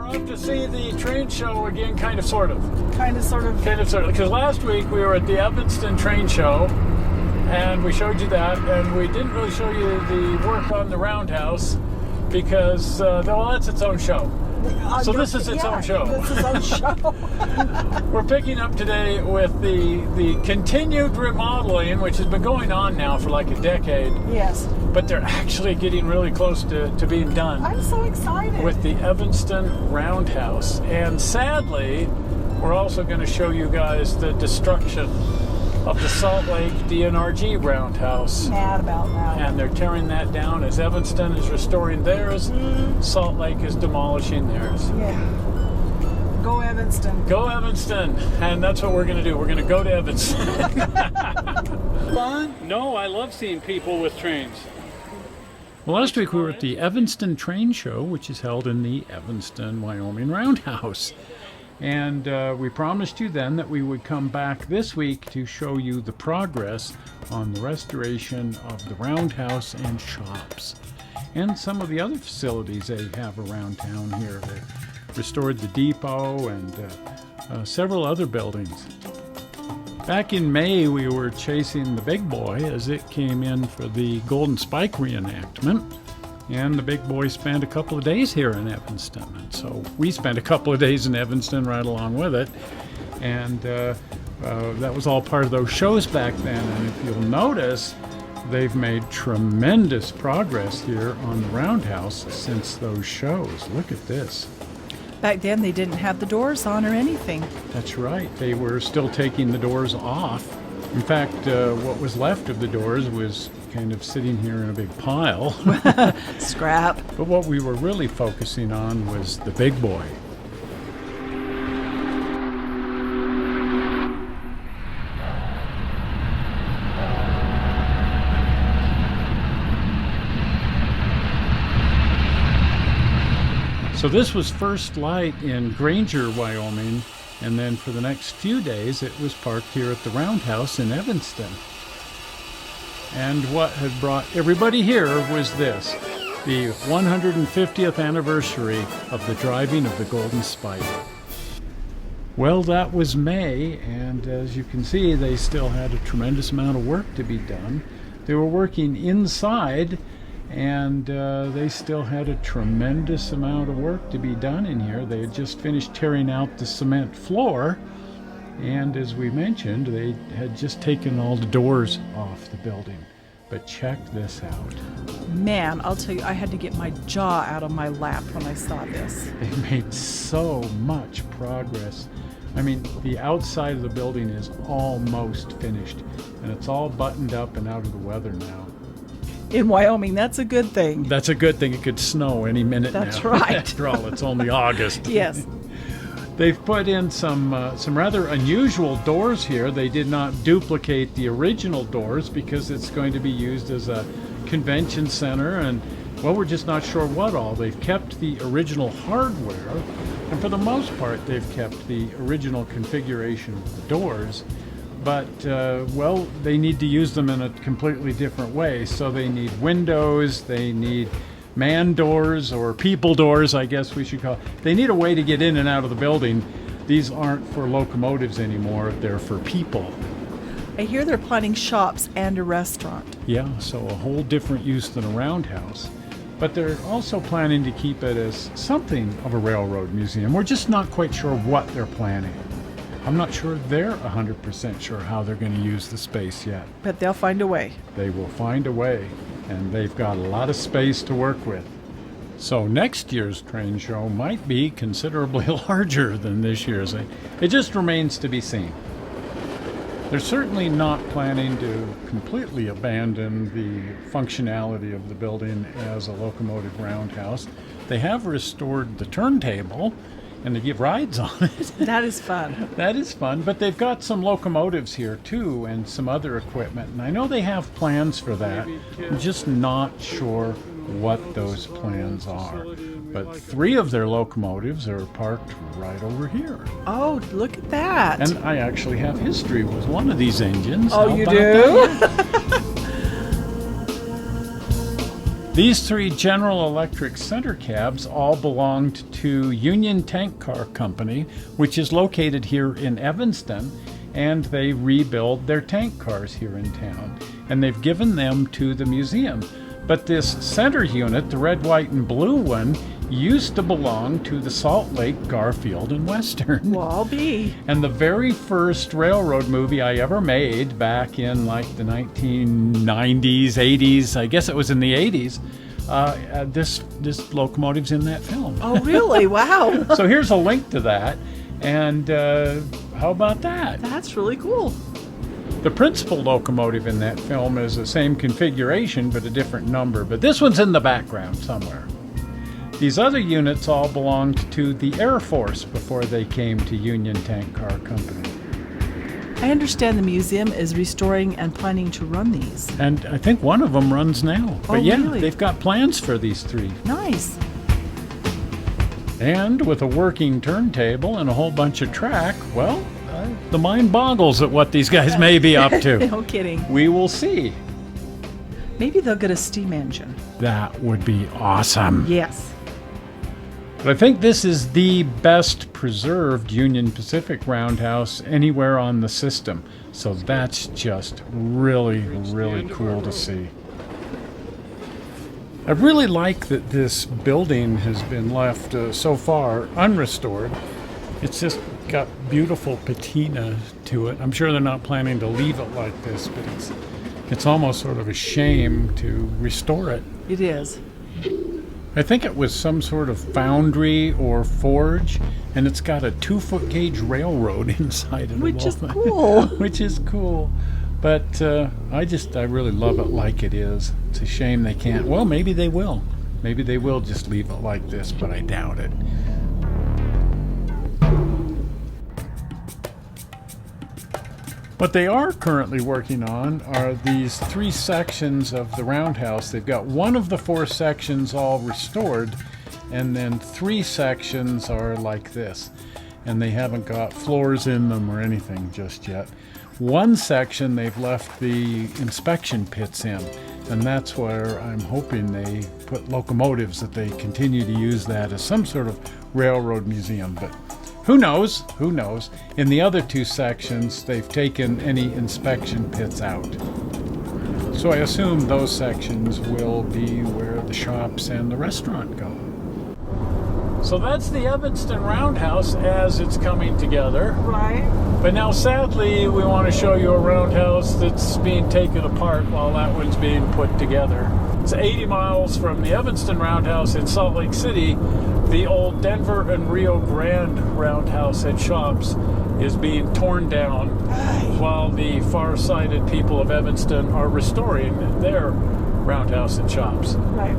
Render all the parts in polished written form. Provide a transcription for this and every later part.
out to see the train show again, kind of, sort of. Kind of, sort of. Because last week we were at the Evanston train show, and we showed you that, and we didn't really show you the work on the Roundhouse because, well, that's its own show. So this is its own show. This is its own show. We're picking up today with the continued remodeling, which has been going on now for like a decade. Yes. But they're actually getting really close to being done. I'm so excited. With the Evanston Roundhouse. And sadly, we're also going to show you guys the destruction of the Salt Lake DNRG Roundhouse. Mad about that. And they're tearing that down as Evanston is restoring theirs. Salt Lake is demolishing theirs. Yeah. Go Evanston. Go Evanston. And that's what we're going to do. We're going to go to Evanston. Fun? No, I love seeing people with trains. Well, last week we were at the Evanston Train Show, which is held in the Evanston, Wyoming Roundhouse. And we promised you then that we would come back this week to show you the progress on the restoration of the Roundhouse and shops. And some of the other facilities they have around town here. They restored the depot and several other buildings. Back in May, we were chasing the big boy as it came in for the Golden Spike reenactment. And the big boy spent a couple of days here in Evanston. And so we spent a couple of days in Evanston right along with it. And that was all part of those shows back then. And if you'll notice, they've made tremendous progress here on the Roundhouse since those shows. Look at this. Back then they didn't have the doors on or anything. That's right. They were still taking the doors off. In fact, what was left of the doors was kind of sitting here in a big pile. Scrap. But what we were really focusing on was the big boy. So this was first light in Granger, Wyoming, and then for the next few days it was parked here at the Roundhouse in Evanston. And what had brought everybody here was this, the 150th anniversary of the driving of the Golden Spike. Well, that was May, and as you can see, they still had a tremendous amount of work to be done. They were working inside, and they still had a tremendous amount of work to be done in here. They had just finished tearing out the cement floor, and as we mentioned, they had just taken all the doors off the building. But check this out. Man, I'll tell you, I had to get my jaw out of my lap when I saw this. They made so much progress. I mean, the outside of the building is almost finished, and it's all buttoned up and out of the weather now. In Wyoming, that's a good thing. That's a good thing. It could snow any minute now. That's right. After all, it's only August. Yes. They've put in some rather unusual doors here. They did not duplicate the original doors because it's going to be used as a convention center, and well, we're just not sure what all. They've kept the original hardware, and for the most part, they've kept the original configuration of the doors. But, well, they need to use them in a completely different way. So they need windows, they need man doors, or people doors, I guess we should call it. They need a way to get in and out of the building. These aren't for locomotives anymore, they're for people. I hear they're planning shops and a restaurant. Yeah, so a whole different use than a roundhouse. But they're also planning to keep it as something of a railroad museum. We're just not quite sure what they're planning. I'm not sure they're 100% sure how they're going to use the space yet. But they'll find a way. They will find a way, and they've got a lot of space to work with. So next year's train show might be considerably larger than this year's. It just remains to be seen. They're certainly not planning to completely abandon the functionality of the building as a locomotive roundhouse. They have restored the turntable, and they give rides on it. That is fun. That is fun, but they've got some locomotives here too and some other equipment, and I know they have plans for that. I'm just not sure what those plans are. But 3 of their locomotives are parked right over here. Oh, look at that. And I actually have history with one of these engines. Oh, you do? These three General Electric center cabs all belonged to Union Tank Car Company, which is located here in Evanston, and they rebuild their tank cars here in town, and they've given them to the museum. But this center unit, the red, white, and blue one, used to belong to the Salt Lake, Garfield, and Western. Well, I'll be. And the very first railroad movie I ever made back in like the 1990s, 80s, I guess it was in the 80s, this locomotive's in that film. Oh, really? Wow. So here's a link to that. And how about that? That's really cool. The principal locomotive in that film is the same configuration but a different number. But this one's in the background somewhere. These other units all belonged to the Air Force before they came to Union Tank Car Company. I understand the museum is restoring and planning to run these. And I think one of them runs now. Oh, but yeah, really? They've got plans for these three. Nice. And with a working turntable and a whole bunch of track, well, the mind boggles at what these guys may be up to. No kidding. We will see. Maybe they'll get a steam engine. That would be awesome. Yes. But I think this is the best preserved Union Pacific Roundhouse anywhere on the system. So that's just really, really cool to see. I really like that this building has been left so far unrestored. It's just got beautiful patina to it. I'm sure they're not planning to leave it like this, but it's almost sort of a shame to restore it. It is. I think it was some sort of foundry or forge, and it's got a 2-foot gauge railroad inside of it. Which is cool. Which is cool. But I really love it like it is. It's a shame they can't. Well, maybe they will. Maybe they will just leave it like this, but I doubt it. What they are currently working on are these 3 sections of the roundhouse. They've got one of the 4 sections all restored, and then 3 sections are like this. And they haven't got floors in them or anything just yet. One section they've left the inspection pits in, and that's where I'm hoping they put locomotives, that they continue to use that as some sort of railroad museum. But who knows? Who knows? In the other 2 sections, they've taken any inspection pits out. So I assume those sections will be where the shops and the restaurant go. So that's the Evanston Roundhouse as it's coming together. Right. But now, sadly, we want to show you a roundhouse that's being taken apart while that one's being put together. It's 80 miles from the Evanston Roundhouse in Salt Lake City. The old Denver and Rio Grande Roundhouse at Shops is being torn down while the far-sighted people of Evanston are restoring their roundhouse and shops. Right.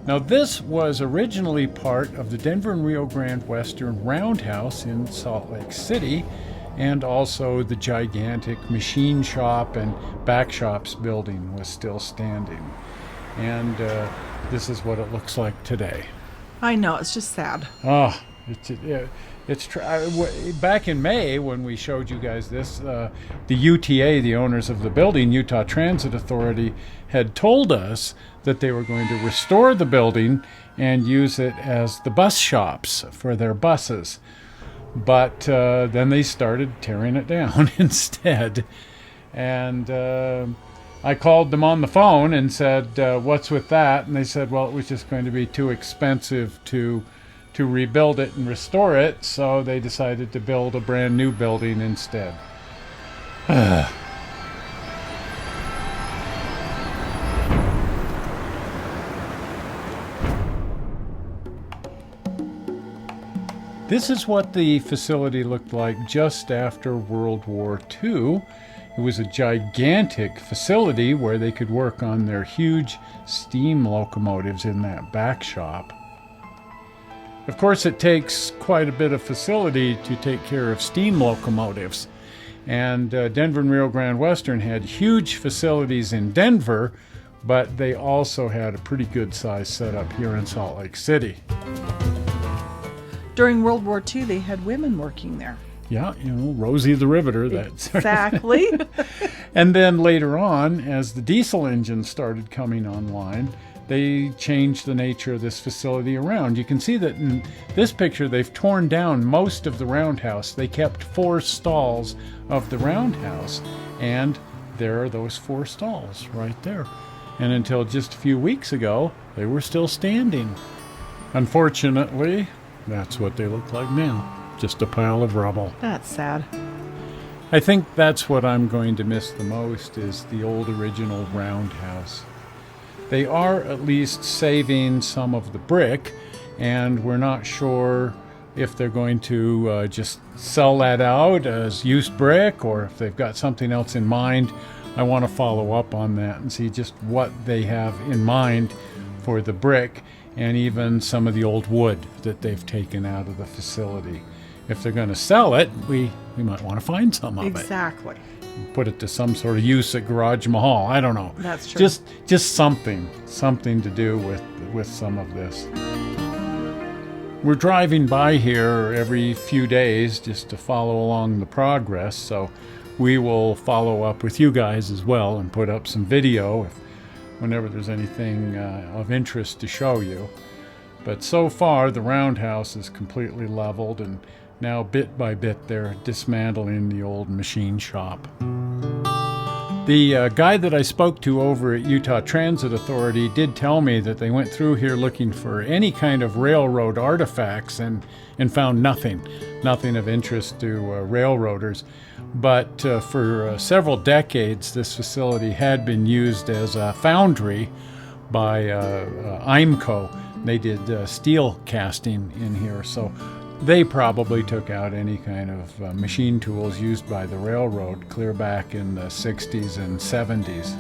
Now, this was originally part of the Denver and Rio Grande Western Roundhouse in Salt Lake City, and also the gigantic machine shop and back shops building was still standing. And this is what it looks like today. I know, it's just sad. Oh, back in May when we showed you guys this, the UTA, the owners of the building, Utah Transit Authority, had told us that they were going to restore the building and use it as the bus shops for their buses. But then they started tearing it down instead. And I called them on the phone and said, what's with that? And they said, well, it was just going to be too expensive to rebuild it and restore it, so they decided to build a brand new building instead. This is what the facility looked like just after World War II. It was a gigantic facility where they could work on their huge steam locomotives in that back shop. Of course, it takes quite a bit of facility to take care of steam locomotives. And Denver and Rio Grande Western had huge facilities in Denver, but they also had a pretty good size setup here in Salt Lake City. During World War II, they had women working there. Yeah, you know, Rosie the Riveter. That's Exactly. And then later on, as the diesel engines started coming online, they changed the nature of this facility around. You can see that in this picture, they've torn down most of the roundhouse. They kept 4 stalls of the roundhouse, and there are those 4 stalls right there. And until just a few weeks ago, they were still standing. Unfortunately, that's what they look like now. Just a pile of rubble. That's sad. I think that's what I'm going to miss the most, is the old original roundhouse. They are at least saving some of the brick, and we're not sure if they're going to just sell that out as used brick, or if they've got something else in mind. I want to follow up on that and see just what they have in mind for the brick, and even some of the old wood that they've taken out of the facility. If they're going to sell it, we might want to find some of it. Exactly. Put it to some sort of use at Garage Mahal. I don't know. That's true. Just something to do with some of this. We're driving by here every few days just to follow along the progress, so we will follow up with you guys as well and put up some video whenever there's anything of interest to show you. But so far, the roundhouse is completely leveled, and now bit by bit they're dismantling the old machine shop. The guy that I spoke to over at Utah Transit Authority did tell me that they went through here looking for any kind of railroad artifacts and found nothing of interest to railroaders. But for several decades, this facility had been used as a foundry by IMCO. They did steel casting in here, so they probably took out any kind of machine tools used by the railroad clear back in the 60s and 70s.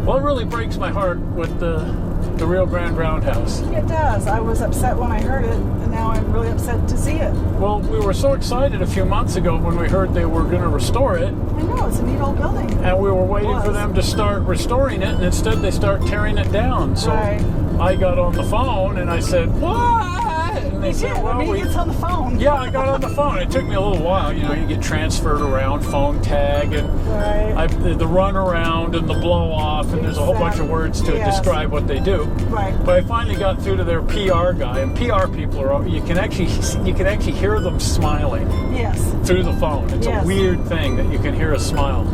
Well, it really breaks my heart with the Rio Grande Roundhouse. It does. I was upset when I heard it, and now I'm really upset to see it. Well, we were so excited a few months ago when we heard they were going to restore it. I know, it's a neat old building. And we were waiting for them to start restoring it, and instead they start tearing it down. So Right. I got on the phone and I said, "What?" And they said, "Well, he gets on the phone. Yeah, I got on the phone. It took me a little while. You know, you get transferred around, phone tag, and Right. the run around and the blow off, and there's a whole bunch of words to Yes. describe what they do. Right. But I finally got through to their PR guy, and PR people you can actually hear them smiling Yes. through the phone. It's Yes. a weird thing that you can hear a smile.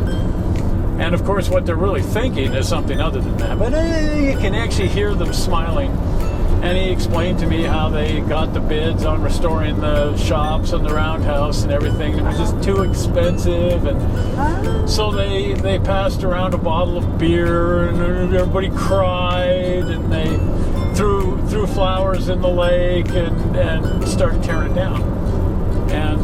And of course, what they're really thinking is something other than that. But you can actually hear them smiling. And he explained to me how they got the bids on restoring the shops and the roundhouse and everything. It was just too expensive, and so they passed around a bottle of beer, and everybody cried, and they threw flowers in the lake and started tearing it down. And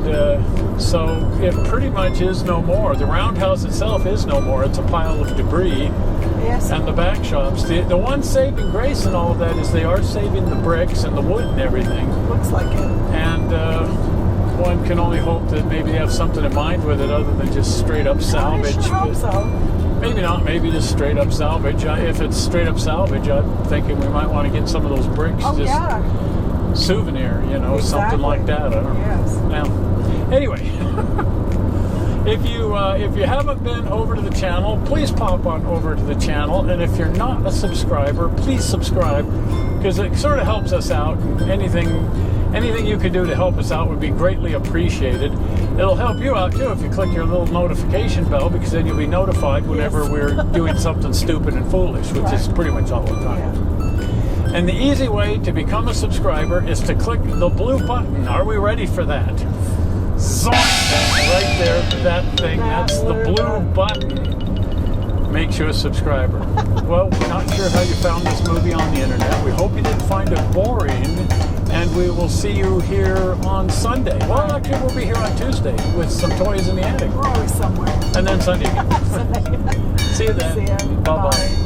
so it pretty much is no more. The roundhouse itself is no more. It's a pile of debris. Yes. And the back shops. The one saving grace in all of that is they are saving the bricks and the wood and everything. Looks like it. And one can only hope that maybe they have something in mind with it other than just straight up salvage. I sure hope so. Maybe not. Maybe just straight up salvage. If it's straight up salvage, I'm thinking we might want to get some of those bricks. Oh, just yeah. souvenir, Exactly. something like that. I don't know. Yes. Now, anyway, if you haven't been over to the channel, please pop on over to the channel. And if you're not a subscriber, please subscribe, because it sort of helps us out. Anything you can do to help us out would be greatly appreciated. It'll help you out too if you click your little notification bell, because then you'll be notified whenever we're doing something stupid and foolish, which is pretty much all the time. Yeah. And the easy way to become a subscriber is to click the blue button. Are we ready for that? Zonk! Right there, that thing. That's the blue button. Makes you a subscriber. Well, we're not sure how you found this movie on the internet. We hope you didn't find it boring. And we will see you here on Sunday. Well, actually, we'll be here on Tuesday with some toys in the attic. We're always somewhere. And then Sunday again. See you then. See ya. Bye-bye. Bye.